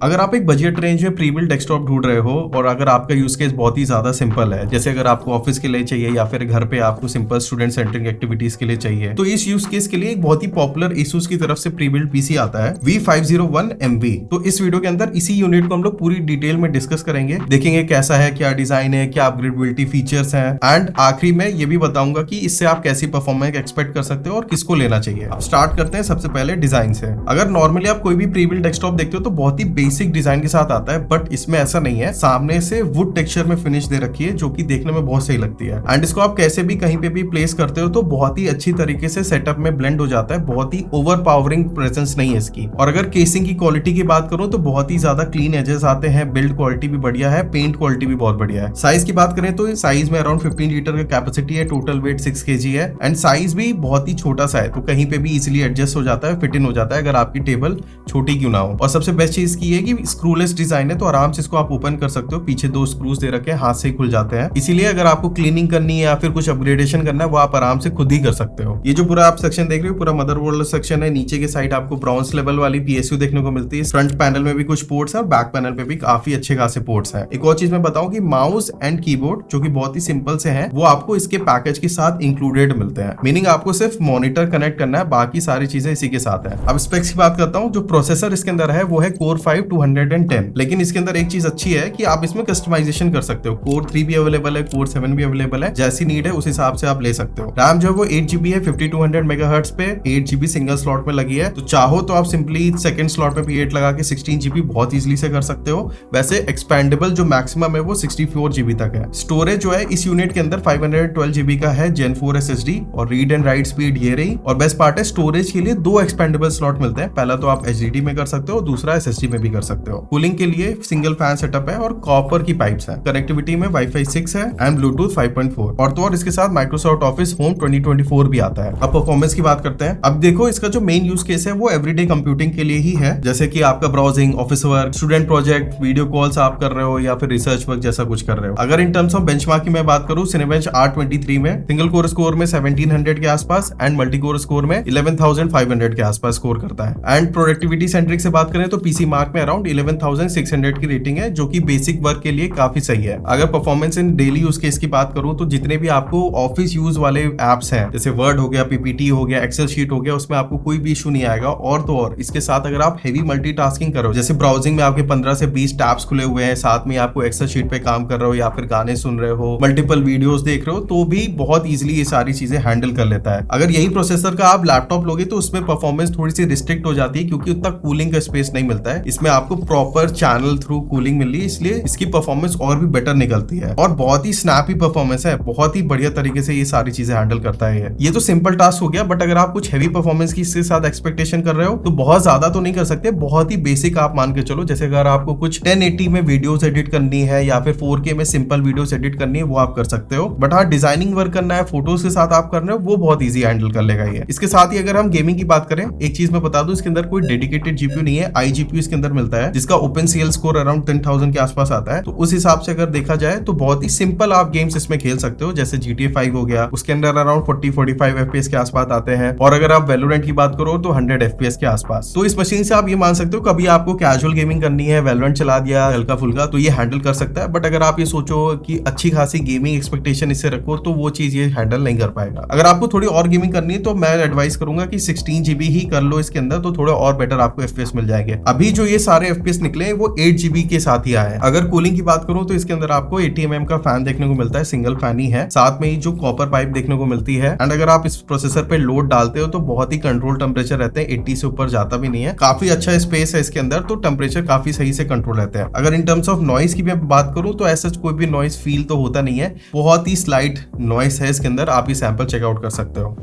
अगर आप एक बजट रेंज में प्री बिल्ट डेस्कटॉप ढूंढ रहे हो और अगर आपका यूज केस बहुत ही ज्यादा सिंपल है, जैसे अगर आपको ऑफिस के लिए चाहिए या फिर घर पे आपको सिंपल स्टूडेंट सेंट्रिक एक्टिविटीज के लिए चाहिए, तो इस यूज केस के लिए एक बहुत ही पॉपुलर एसूस की तरफ से प्री बिल्ट पीसी आता है V501MV। तो इस वीडियो के अंदर इसी यूनिट को हम लोग पूरी डिटेल में डिस्कस करेंगे, देखेंगे कैसा है, क्या डिजाइन है, क्या अपग्रेडेबिलिटी फीचर्स हैं, एंड आखिरी में ये भी बताऊंगा कि इससे आप कैसी परफॉर्मेंस एक्सपेक्ट कर सकते हो और किसको लेना चाहिए। अब स्टार्ट करते हैं सबसे पहले डिजाइन से। अगर नॉर्मली आप कोई भी प्री बिल्ट डेस्कटॉप देखते हो तो बहुत ही बेसिक डिजाइन के साथ आता है, बट इसमें ऐसा नहीं है। सामने से वुड टेक्सचर में फिनिश दे रखी है जो कि देखने में बहुत सही लगती है, एंड इसको आप कैसे भी कहीं पे भी प्लेस करते हो तो बहुत ही अच्छी तरीके से सेटअप में ब्लेंड हो जाता है। बहुत ही ओवर पावरिंग प्रेजेंस नहीं है इसकी। और अगर केसिंग की क्वालिटी की बात करूं तो बहुत ही ज्यादा क्लीन एजेस आते हैं, बिल्ड क्वालिटी भी बढ़िया है, पेंट क्वालिटी भी बहुत बढ़िया है। साइज की बात करें तो साइज में अराउंड 15 लीटर का कैपेसिटी है, टोटल वेट 6 kg है, एंड साइज भी बहुत ही छोटा सा है, तो कहीं पे भी इजिली एडजस्ट हो जाता है, फिट इन हो जाता है अगर आपकी टेबल छोटी क्यों ना हो। और सबसे बेस्ट चीज की है कि स्क्रूलेस डिजाइन है, तो आराम से इसको आप ओपन कर सकते हो। पीछे 2 स्क्रूज दे रखे हैं, हाथ से ही खुल जाते हैं, इसीलिए अगर आपको क्लीनिंग करनी है या फिर कुछ अपग्रेडेशन करना है वो आप आराम से खुद ही कर सकते हो। ये जो पूरा आप सेक्शन देख रहे हो पूरा मदरबोर्ड सेक्शन है। नीचे के साइड आपको ब्राउन्स लेवल वाली PSU देखने को मिलती है। फ्रंट पैनल में भी कुछ पोर्ट्स है और बैक पैनल पे भी काफी अच्छे खासे पोर्ट्स हैं। एक और चीज मैं बताऊं कि माउस एंड कीबोर्ड जो कि बहुत ही सिंपल से हैं, वो आपको इसके पैकेज के साथ इंक्लूडेड मिलते हैं, मीनिंग आपको सिर्फ मॉनिटर कनेक्ट करना है, बाकी सारी चीजें इसी के साथ है। अब स्पेक्स की बात करता हूं, जो प्रोसेसर इसके अंदर है वो है Core 5 210, लेकिन इसके अंदर एक चीज अच्छी है कि आप इसमें कस्टमाइजेशन कर सकते हो। Core 3 भी अवेलेबल है, Core 7 भी अवेलेबल है, जैसी नीड है उस हिसाब से आप ले सकते हो। रैम जो है वो 8GB है, 5200 मेगाहर्ट्ज पे 8GB सिंगल स्लॉट में लगी है, तो चाहो तो आप सिंपली सेकंड स्लॉट में P8 लगा के 16GB बहुत इजीली से कर सकते हो। वैसे एक्सपेंडेबल जो मैक्सिमम है वो 64GB तक है। स्टोरेज जो है इस यूनिट के अंदर 512GB का है, Gen 4 SSD, और रीड एंड राइट स्पीड ये रही। और बेस्ट पार्ट है स्टोरेज के लिए 2 एक्सपेंडेबल स्लॉट मिलते हैं, पहला तो आप HDD में कर सकते हो, दूसरा SSD में भी कर सकते हो। कूलिंग के लिए सिंगल फैन सेटअप है और कॉपर की पाइप्स है। कनेक्टिविटी में Wi-Fi 6 है एंड Bluetooth 5.4, और तो और इसके साथ Microsoft Office Home 2024 भी आता है। अब परफॉर्मेंस की बात करते हैं। अब देखो इसका जो मेन यूज केस है वो एवरीडे कंप्यूटिंग के लिए ही है, जैसे कि आपका browsing, office work, student project, video calls आप कर रहे हो या फिर रिसर्च वर्क जैसा कुछ कर रहे हो। अगर इन टर्म्स ऑफ बेंचमार्क की मैं बात करूं, Cinebench R23 में सिंगल कोर स्कोर में 1700 के आसपास एंड मल्टी कोर स्कोर में 11500 के आसपास स्कोर करता है। एंड प्रोडक्टिविटी सेंट्रिक से बात करें तो PC मार्क में अराउंड 11600 की रेटिंग है, जो कि बेसिक वर्क के लिए काफी सही है। अगर performance in daily use case की बात करूं तो जितने भी आपको ऑफिस यूज वाले एप्स हैं, जैसे वर्ड हो गया, PPT हो गया, एक्सेल शीट हो गया, उसमें आपको कोई भी इशू नहीं आएगा। और तो और इसके साथ अगर आप हेवी मल्टीटास्किंग करो, जैसे ब्राउजिंग में आपके 15 से 20 टैब्स खुले हुए हैं, साथ में आपको एक्सेल शीट पे काम कर रहे हो या फिर गाने सुन रहे हो, मल्टीपल वीडियोस देख रहे हो, तो भी बहुत इजीली ये सारी चीजें हैंडल कर लेता है। अगर यही प्रोसेसर का आप लैपटॉप लोगे तो उसमें परफॉर्मेंस थोड़ी सी रिस्ट्रिक्ट हो जाती है, क्योंकि उतना कूलिंग का स्पेस नहीं मिलता है। इसमें आपको प्रॉपर चैनल थ्रू कूलिंग मिल रही है, इसलिए इसकी परफॉर्मेंस और भी बेटर निकलती है और बहुत ही स्नैपी परफॉर्मेंस है। बहुत ही बढ़िया तरीके से ये सारी चीजें हैंडल करता है। ये तो सिंपल टास्क हो गया, बट अगर आप कुछ हेवी परफॉर्मेंस की इसके साथ एक्सपेक्टेशन कर रहे हो तो बहुत ज्यादा तो नहीं कर सकते, बहुत ही बेसिक आप मान के चलो। जैसे अगर आपको कुछ 1080 में वीडियोस एडिट करनी है या फिर 4K में सिंपल वीडियोस एडिट करनी है वो आप कर सकते हो, बट हाँ डिजाइनिंग वर्क करना है, फोटोज के साथ आप कर रहे हो, वो बहुत ईजी हैंडल कर लेगा ये। इसके साथ ही अगर हम गेमिंग की बात करें, एक चीज मैं बता दूं, इसके अंदर कोई डेडिकेटेड GPU नहीं है, iGPU इसके अंदर मिलता है, जिसका OpenCL स्कोर अराउंड 10,000 के आसपास आता है। तो उस हिसाब से अगर देखा जाए तो बहुत ही सिंपल आप गेम्स इसमें खेल सकते हो, जैसे GTA 5 हो गया, उसके अंदर अराउंड 40-45 FPS के आसपास आते हैं, और अगर आप Valorant की बात करो तो 100 FPS के आसपास। तो इस मशीन से आप ये मान सकते हो कभी आपको कैजुअल गेमिंग करनी है, Valorant चला दिया हल्का फुल्का, तो ये हैंडल कर सकता है। बट अगर आप ये सोचो कि अच्छी खासी गेमिंग एक्सपेक्टेशन इससे रखो तो वो चीज ये हैंडल नहीं कर पाएगा। अगर आपको थोड़ी और गेमिंग करनी है तो मैं एडवाइस करूंगा कि 16GB ही कर लो इसके अंदर, तो थोड़ा और बेटर आपको FPS मिल जाएंगे। अभी जो ये सारे FPS निकले वो 8GB के साथ ही आए। अगर कूलिंग की बात करूं तो इसके अंदर आपको 80 mm का फैन देखने को मिलता है, सिंगल फैन ही है, साथ में ही जो कॉपर पाइप देखने को मिलती है। एंड अगर आप इस प्रोसेसर पे लोड डालते हो तो बहुत ही कंट्रोल टेम्परेचर रहते हैं, 80 से ऊपर जाता भी नहीं है, काफी अच्छा स्पेस है इसके अंदर, तो टेम्परेचर काफी सही से कंट्रोल रहते हैं। अगर इन टर्म्स ऑफ नॉइस की मैं बात करूं तो ऐसा कोई भी नॉइस फील तो होता नहीं है, बहुत ही स्लाइट नॉइस है इसके अंदर, आप ये सैंपल चेकआउट कर सकते हो।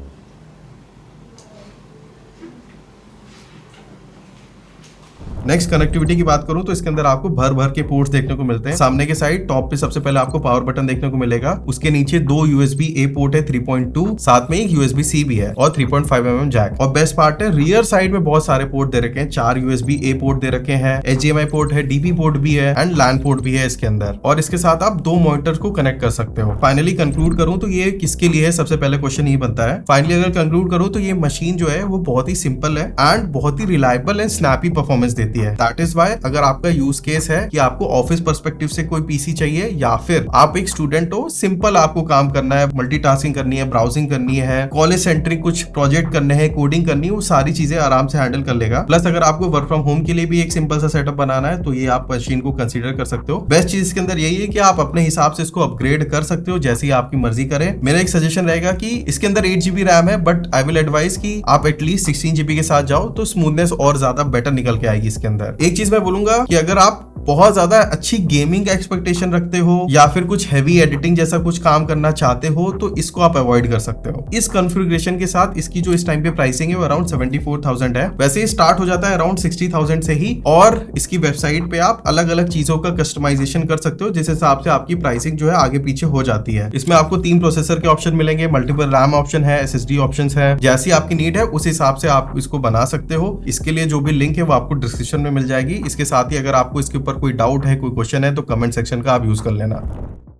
नेक्स्ट कनेक्टिविटी की बात करूं तो इसके अंदर आपको भर भर के पोर्ट्स देखने को मिलते हैं। सामने के साइड टॉप पे सबसे पहले आपको पावर बटन देखने को मिलेगा, उसके नीचे 2 USB-A पोर्ट है 3.2, साथ में एक USB-C भी है और 3.5mm जैक। और बेस्ट पार्ट है रियर साइड में बहुत सारे पोर्ट दे रखे हैं, 4 USB-A पोर्ट दे रखे हैं, HDMI पोर्ट है, DP पोर्ट भी है एंड LAN पोर्ट भी है इसके अंदर, और इसके साथ आप 2 मॉनिटर्स को कनेक्ट कर सकते हो। फाइनली कंक्लूड करूं तो ये किसके लिए है, सबसे पहले क्वेश्चन ये बनता है। फाइनली अगर कंक्लूड करूं तो ये मशीन जो है वो बहुत ही सिंपल है एंड बहुत ही रिलायबल एंड स्नैपी परफॉर्मेंस देती देती है। दैट इज वाई अगर आपका यूज केस है कि आपको ऑफिस पर्सपेक्टिव से कोई पीसी चाहिए या फिर आप एक स्टूडेंट हो, सिंपल आपको काम करना है, मल्टीटास्किंग करनी है, ब्राउजिंग करनी है, कॉलेज सेंट्रिक कुछ प्रोजेक्ट करने हैं, कोडिंग करनी है, वो सारी चीजें आराम से हैंडल कर लेगा। प्लस अगर आपको वर्क फ्रॉम होम के लिए भी एक सिंपल सा सेटअप बनाना है तो ये आप मशीन को कंसीडर कर सकते हो। बेस्ट चीज इसके अंदर यही है कि आप अपने हिसाब से इसको अपग्रेड कर सकते हो जैसे ही आपकी मर्जी करे। मेरा एक सजेशन रहेगा कि इसके अंदर 8 GB रैम है, बट आई विल एडवाइस कि आप एटलीस्ट 16 GB के साथ जाओ तो स्मूथनेस और ज्यादा बेटर निकल के आएगी इसके अंदर। एक चीज मैं बोलूंगा कि अगर आप बहुत ज्यादा अच्छी गेमिंग एक्सपेक्टेशन रखते हो या फिर कुछ हैवी एडिटिंग जैसा कुछ काम करना चाहते हो तो इसको आप अवॉइड कर सकते हो। इस कॉन्फ़िगरेशन के साथ इसकी जो इस टाइम पे प्राइसिंग है वो अराउंड 74,000 है। वैसे ही स्टार्ट हो जाता है अराउंड 60,000 से ही, और इसकी वेबसाइट पे आप अलग अलग चीजों का कस्टमाइजेशन कर सकते हो जिस हिसाब से आपकी प्राइसिंग जो है आगे पीछे हो जाती है। इसमें आपको 3 प्रोसेसर के ऑप्शन मिलेंगे, मल्टीपल रैम ऑप्शन है, SSD ऑप्शन है। जैसी आपकी नीड है उस हिसाब से आप इसको बना सकते हो। इसके लिए जो भी लिंक है वो आपको डिस्क्रिप्शन में मिल जाएगी। इसके साथ ही अगर आपको इसके ऊपर कोई डाउट है, कोई क्वेश्चन है तो कमेंट सेक्शन का आप यूज कर लेना।